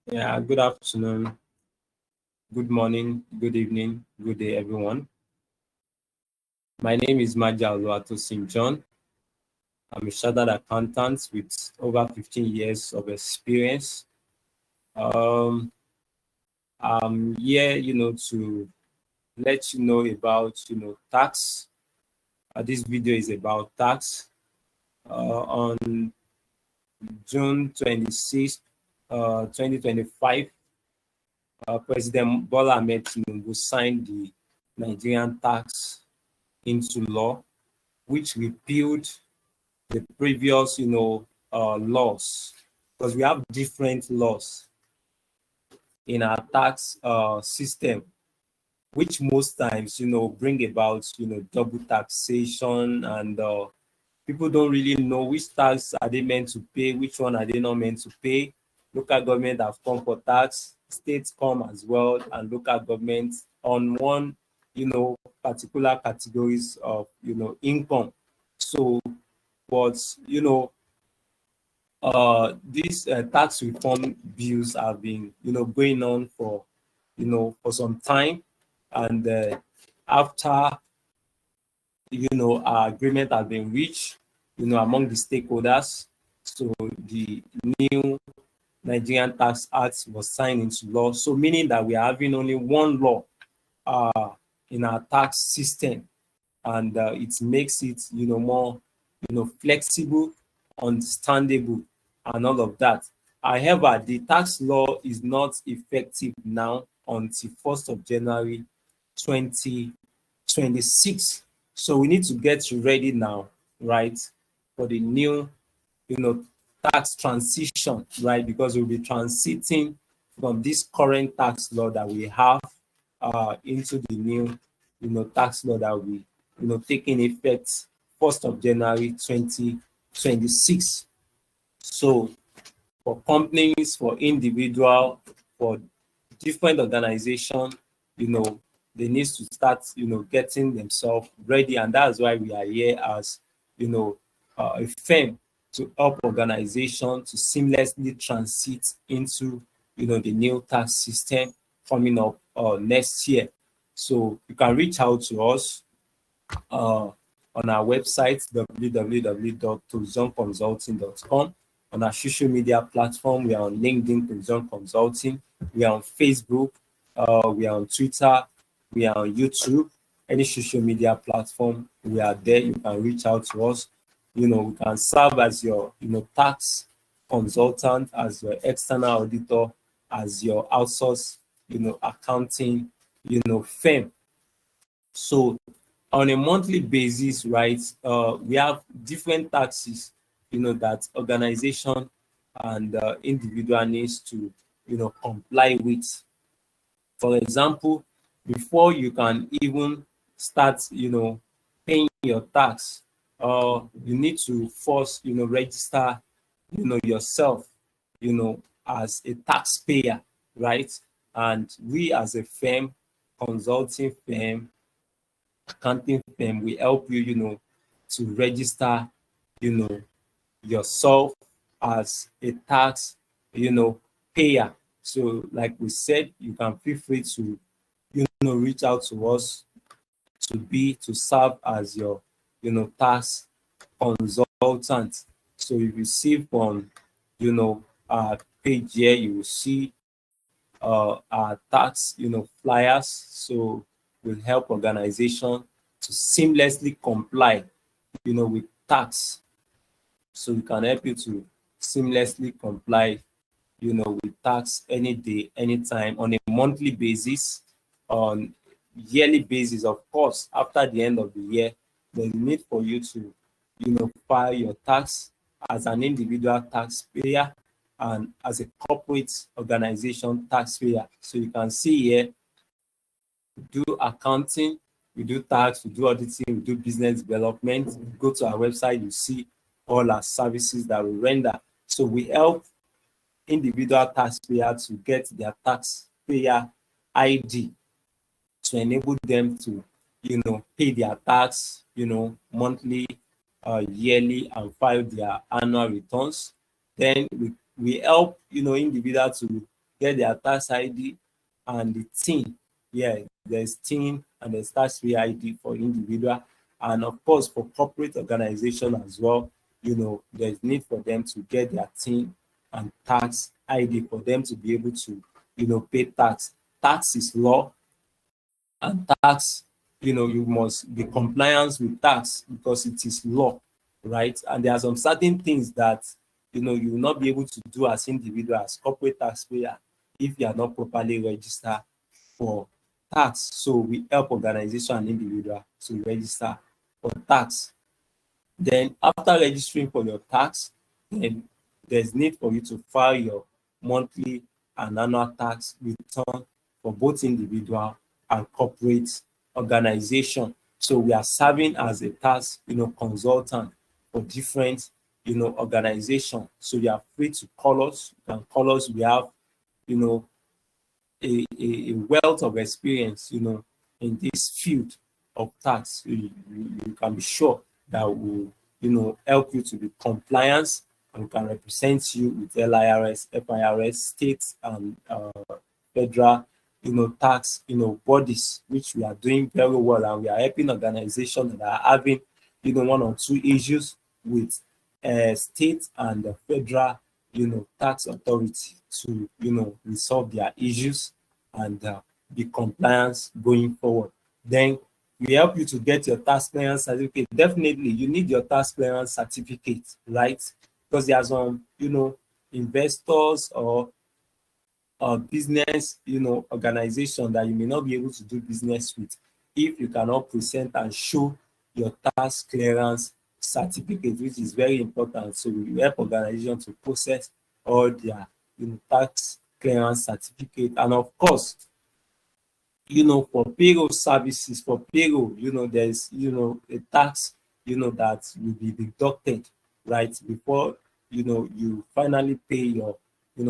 Yeah, good afternoon, good morning, good evening, good day, everyone. My name is Maja Oluwatosin John. I'm a chartered accountant with over 15 years of experience. Um, I'm here, to let you know about, tax. This video is about tax. On June 26th, 2025, President Bola Ahmed Tinubu signed the Nigerian tax into law, which repealed the previous, laws, because we have different laws in our tax system, which most times, bring about, double taxation, and people don't really know which tax are they meant to pay, which one are they not meant to pay. Local government have come for tax, states come as well, and local government on one, particular categories of, income. So, but these tax reform bills have been, going on for, for some time, and after, our agreement has been reached, among the stakeholders. So the new Nigerian Tax Act was signed into law. So meaning that we are having only one law uh, in our tax system, and it makes it, more, flexible, understandable, and all of that. However, the tax law is not effective now until 1st of January 2026. So we need to get ready now, right, for the new, tax transition, right, because we'll be transiting from this current tax law that we have into the new, tax law that will be, taking effect 1st of January 2026. So for companies, for individual, for different organization, they need to start, getting themselves ready. And that's why we are here as, a firm to help organization to seamlessly transit into, the new tax system coming up next year. So you can reach out to us on our website, www.tourismconsulting.com. On our social media platform, we are on LinkedIn, Tourism Consulting. We are on Facebook. We are on Twitter. We are on YouTube. Any social media platform, we are there. You can reach out to us. We can serve as your, tax consultant, as your external auditor, as your outsource, accounting, firm. So on a monthly basis, right, we have different taxes, that organization and individual needs to, comply with. For example, before you can even start, paying your tax, you need to first, register, yourself, as a taxpayer, right? And we as a firm, consulting firm, accounting firm, we help you, to register, you know, yourself as a tax, payer. So, like we said, you can feel free to, reach out to us to serve as your, tax consultant. So, you receive on, our page here, you will see our tax, flyers. So will help organization to seamlessly comply, with tax. So we can help you to seamlessly comply, with tax any day, anytime, on a monthly basis, on yearly basis. Of course, after the end of the year, there's need for you to, file your tax as an individual taxpayer and as a corporate organization taxpayer. So you can see here, we do accounting, we do tax, we do auditing, we do business development. Go to our website, you see all our services that we render. So we help individual taxpayer to get their taxpayer ID to enable them to, pay their tax, monthly, yearly, and file their annual returns. Then we help, individual to get their tax ID and the TIN. Yeah, there's TIN and there's tax free ID for individual. And of course, for corporate organization as well, there's need for them to get their TIN and tax ID for them to be able to, pay tax. Tax is law, and tax, you must be compliant with tax because it is law, right? And there are some certain things that, you will not be able to do as individual, as corporate taxpayer, if you are not properly registered for tax. So we help organization and individual to register for tax. Then after registering for your tax, then there's need for you to file your monthly and annual tax return for both individual and corporate organization. So we are serving as a tax, consultant for different, organization. So you are free to call us. You can call us. We have, a wealth of experience, in this field of tax. You can be sure that will, help you to be compliant, and we can represent you with LIRS, FIRS, states, and federal, tax, bodies, which we are doing very well, and we are helping organizations that are having, one or two issues with state and the federal, tax authority to, resolve their issues and be compliant going forward. Then we help you to get your tax clearance certificate. Definitely, you need your tax clearance certificate, right? Because there are some, investors or business, organization that you may not be able to do business with if you cannot present and show your tax clearance certificate, which is very important. So we help organizations to process all their, tax clearance certificate. And of course, for payroll services, for payroll, there's, a tax, that will be deducted, right, before, you finally pay your,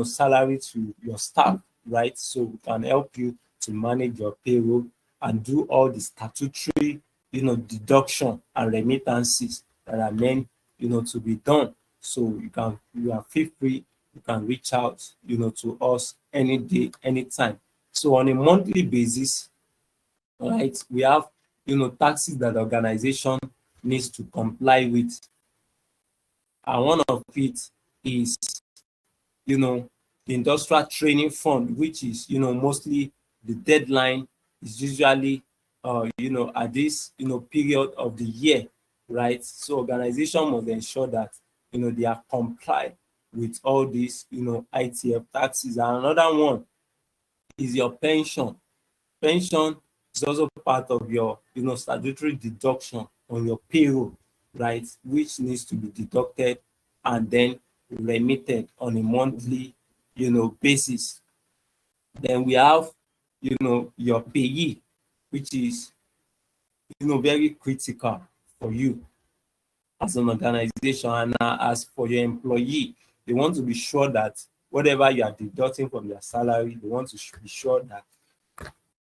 salary to your staff, right? So we can help you to manage your payroll and do all the statutory, deduction and remittances that are meant, to be done. So you are feel free, you can reach out, to us any day, anytime. So on a monthly basis, right, we have, taxes that the organization needs to comply with. And one of it is, the industrial training fund, which is, mostly the deadline is usually, at this, period of the year, right? So organization must ensure that, they are compliant with all these, ITF taxes. And another one is your pension. Pension is also part of your, statutory deduction on your payroll, right, which needs to be deducted and then remitted on a monthly, basis. Then we have, your payee, which is, very critical for you as an organization. And as for your employee, they want to be sure that whatever you are deducting from their salary, they want to be sure that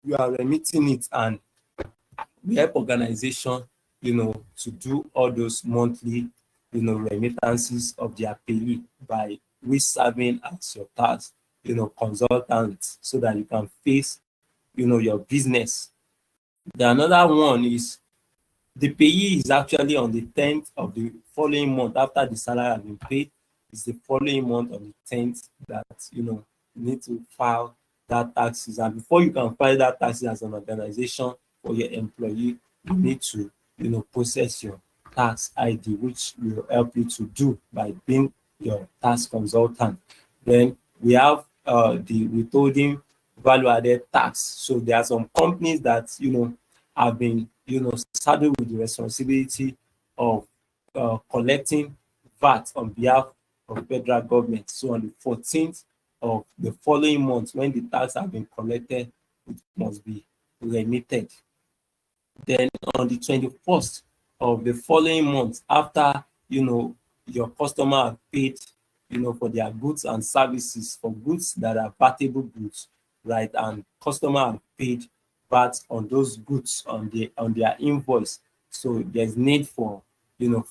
you are remitting it. And we help organization, to do all those monthly, remittances of their payee by we serving as your tax, consultant, so that you can face, your business. The another one is the payee is actually on the 10th of the following month after the salary has been paid. It's the following month on the 10th that, you need to file that taxes. And before you can file that taxes as an organization for your employee, you need to, process your tax ID, which will help you to do by being your tax consultant. Then we have the withholding value added tax. So there are some companies that, have been, saddled with the responsibility of collecting VAT on behalf of federal government. So on the 14th of the following month, when the tax have been collected, it must be remitted. Then on the 21st of the following month, after, your customer have paid, for their goods and services, for goods that are vatable goods, right, and customer have paid VAT on those goods on their invoice. So there's need for,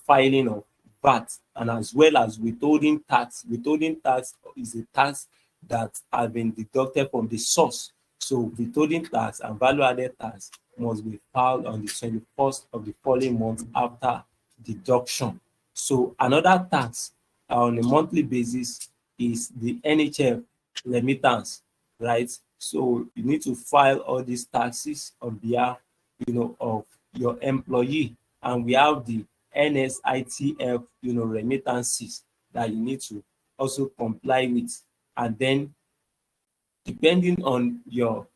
filing of VAT, and as well as withholding tax. Withholding tax is a tax that have been deducted from the source. So withholding tax and value-added tax must be filed on the 21st of the following month after deduction. So another tax on a monthly basis is the NHF remittance, right? So you need to file all these taxes on behalf, of your employee. And we have the NSITF, remittances that you need to also comply with. And then depending on your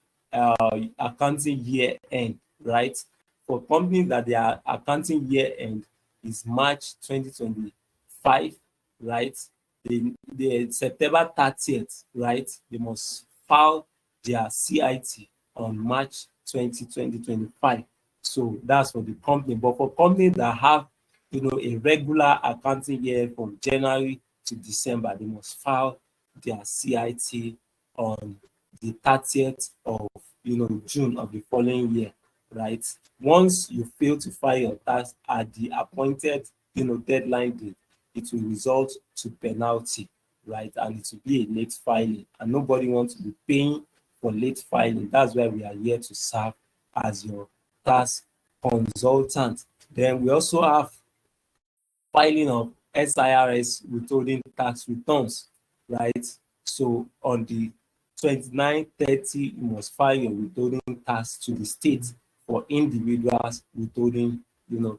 accounting year end, right? For companies that their accounting year end is March 2025, right? The September 30th, right? They must file their CIT on March 2025. So that's for the company. But for companies that have, a regular accounting year from January to December, they must file their CIT on the 30th of June of the following year, right? Once you fail to file your tax at the appointed deadline date, it will result to penalty, right? And it will be a late filing, and nobody wants to be paying for late filing. That's why we are here to serve as your tax consultant. Then we also have filing of SIRS withholding tax returns, right? So on the 29/30, you must file your withholding tax to the state for individuals withholding,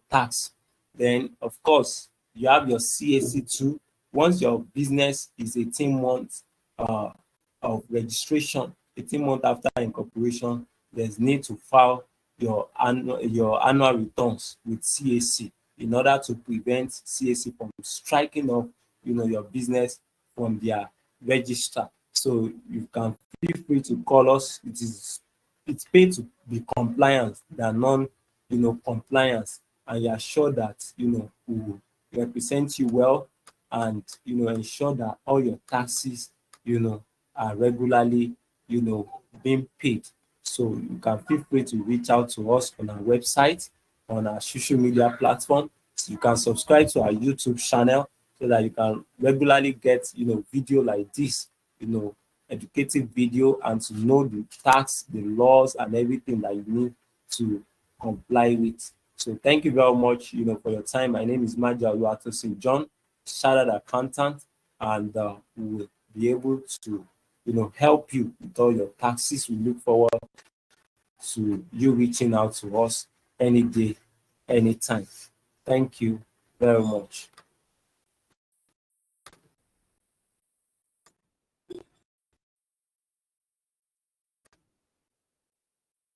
tax. Then, of course, you have your CAC too. Once your business is 18 months of registration, 18 months after incorporation, there's need to file your annual returns with CAC in order to prevent CAC from striking off, your business from their register. So you can feel free to call us. It's paid to be compliant than compliance, and you are sure that we will represent you well, and ensure that all your taxes are regularly being paid. So you can feel free to reach out to us on our website, on our social media platform. So you can subscribe to our YouTube channel so that you can regularly get video like this, educative video, and to know the tax, the laws, and everything that you need to comply with. So thank you very much for your time. My name is Maja Oluwatosin John, chartered accountant, and we will be able to help you with all your taxes. We look forward to you reaching out to us any day, anytime. Thank you very much.